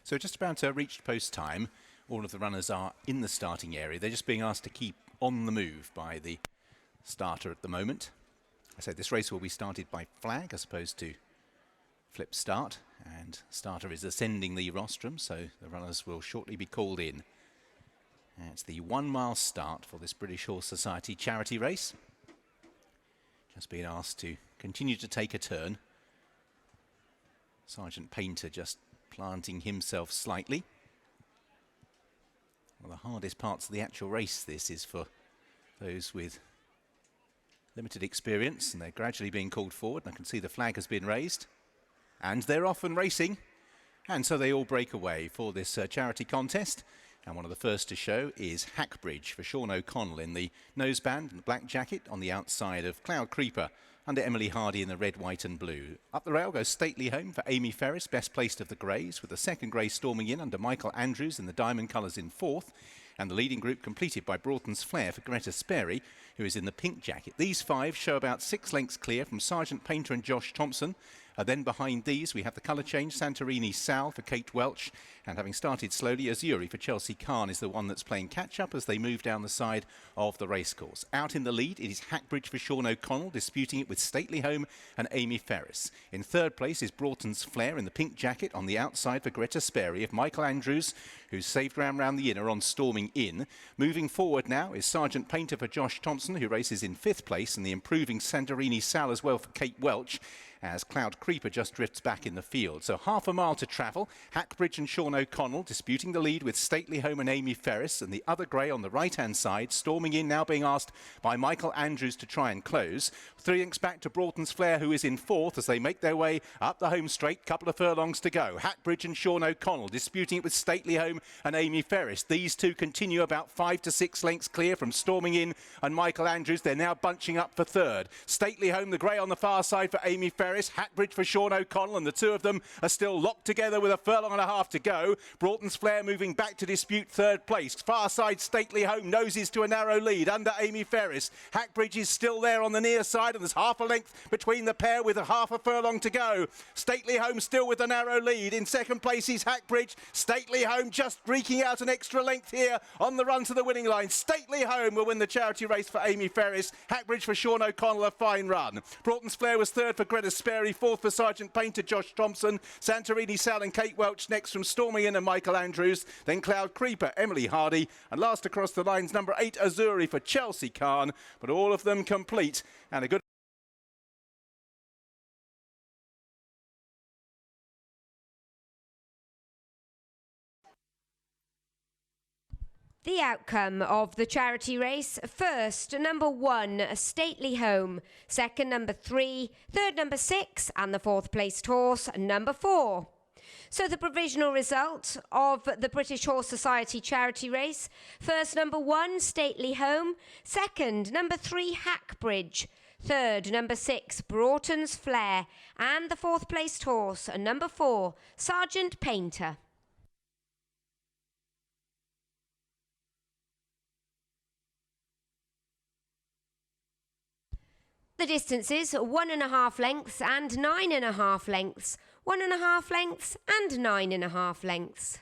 So just about reached post time. All of the runners are in the starting area. They're just being asked to keep on the move by the starter at the moment. I said this race will be started by flag as opposed to flip start, and starter is ascending the rostrum, so the runners will shortly be called in. And it's the 1 mile start for this British Horse Society charity race. Just being asked to continue to take a turn. Sergeant Painter just planting himself slightly. One of the hardest parts of the actual race this is for those with limited experience, and they're gradually being called forward. And I can see the flag has been raised, and they're off and racing, and so they all break away for this charity contest. And one of the first to show is Hackbridge for Sean O'Connell in the noseband and the black jacket on the outside of Cloud Creeper under Emily Hardy in the red, white and blue. Up the rail goes Stately Home for Amy Ferris, best placed of the greys, with the second grey storming in under Michael Andrews in the diamond colours in fourth, and the leading group completed by Broughton's Flair for Greta Sperry, who is in the pink jacket. These five show about 6 lengths clear from Sergeant Painter and Josh Thompson. Then behind these we have the colour change, Santorini Sal for Kate Welch, and having started slowly, Azuri for Chelsea Khan is the one that's playing catch-up as they move down the side of the racecourse. Out in the lead it is Hackbridge for Sean O'Connell, disputing it with Stately Home and Amy Ferris. In third place is Broughton's Flair in the pink jacket on the outside for Greta Sperry of Michael Andrews, who's saved round the inner on Storming In. Moving forward now is Sergeant Painter for Josh Thompson, who races in fifth place, and the improving Santorini Sal as well for Kate Welch, as Cloud Creeper just drifts back in the field. So half a mile to travel. Hackbridge and Sean O'Connell disputing the lead with Stately Home and Amy Ferris, and the other grey on the right-hand side. Storming In now being asked by Michael Andrews to try and close. 3 lengths back to Broughton's Flair, who is in fourth as they make their way up the home straight. Couple of furlongs to go. Hackbridge and Sean O'Connell disputing it with Stately Home and Amy Ferris. These two continue about 5 to 6 lengths clear from Storming In and Michael Andrews. They're now bunching up for third. Stately Home, the grey on the far side for Amy Ferris. Hackbridge for Sean O'Connell, and the two of them are still locked together with a furlong and a half to go. Broughton's Flair moving back to dispute third place. Far side Stately Home noses to a narrow lead under Amy Ferris. Hackbridge is still there on the near side, and there's half a length between the pair with a half a furlong to go. Stately Home still with a narrow lead. In second place is Hackbridge. Stately Home just reeking out an extra length here on the run to the winning line. Stately Home will win the charity race for Amy Ferris. Hackbridge for Sean O'Connell, a fine run. Broughton's Flair was third for Greta Sperry, fourth for Sergeant Painter, Josh Thompson, Santorini Sal and Kate Welch next from Storming In and Michael Andrews, then Cloud Creeper, Emily Hardy, and last across the lines number 8 Azuri for Chelsea Khan, but all of them complete and a good The outcome of the charity race: first, number 1, Stately Home; second, number 3; third, number 6; and the fourth placed horse, number 4. So the provisional result of the British Horse Society charity race: first, number 1, Stately Home; second, number 3, Hackbridge; third, number 6, Broughton's Flair; and the fourth placed horse, number 4, Sergeant Painter. The distances: 1.5 lengths and 9.5 lengths, 1.5 lengths and 9.5 lengths.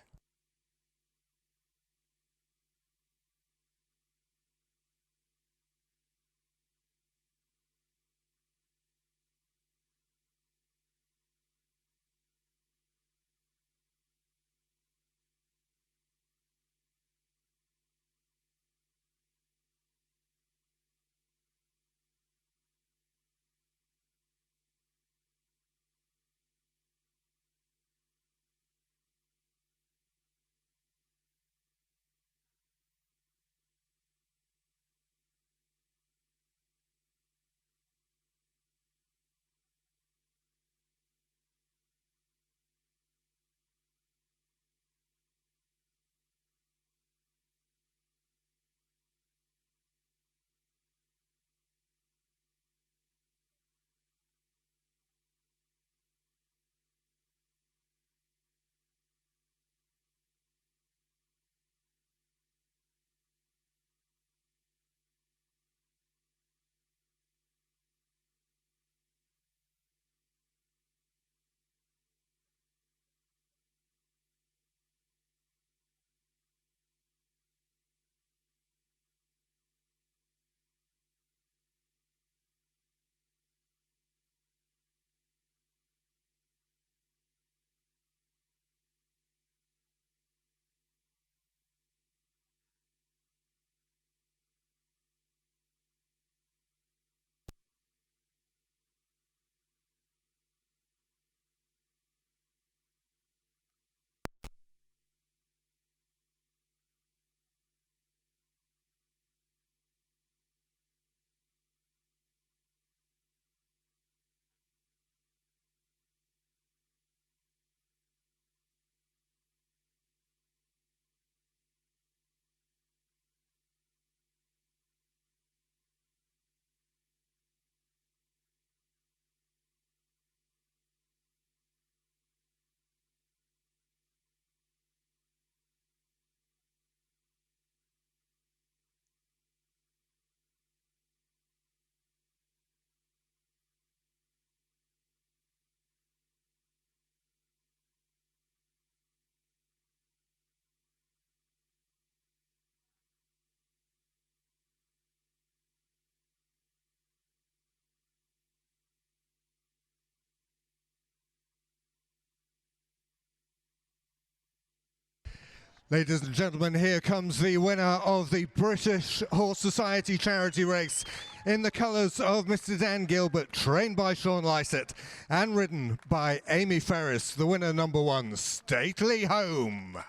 Ladies and gentlemen, here comes the winner of the British Horse Society charity race in the colours of Mr. Dan Gilbert, trained by Sean Lysett and ridden by Amy Ferris, the winner number 1, Stately Home.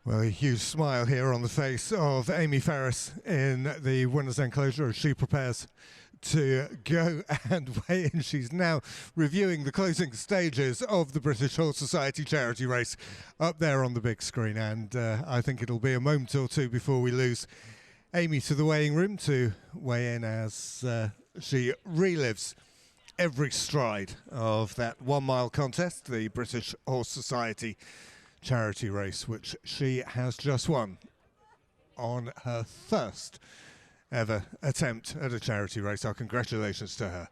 Well, a huge smile here on the face of Amy Ferris in the winner's enclosure as she prepares to go and weigh in. She's now reviewing the closing stages of the British Horse Society charity race up there on the big screen, and I think it'll be a moment or two before we lose Amy to the weighing room to weigh in as she relives every stride of that 1 mile contest, the British Horse Society charity race, which she has just won on her first ever attempt at a charity race. Our congratulations to her.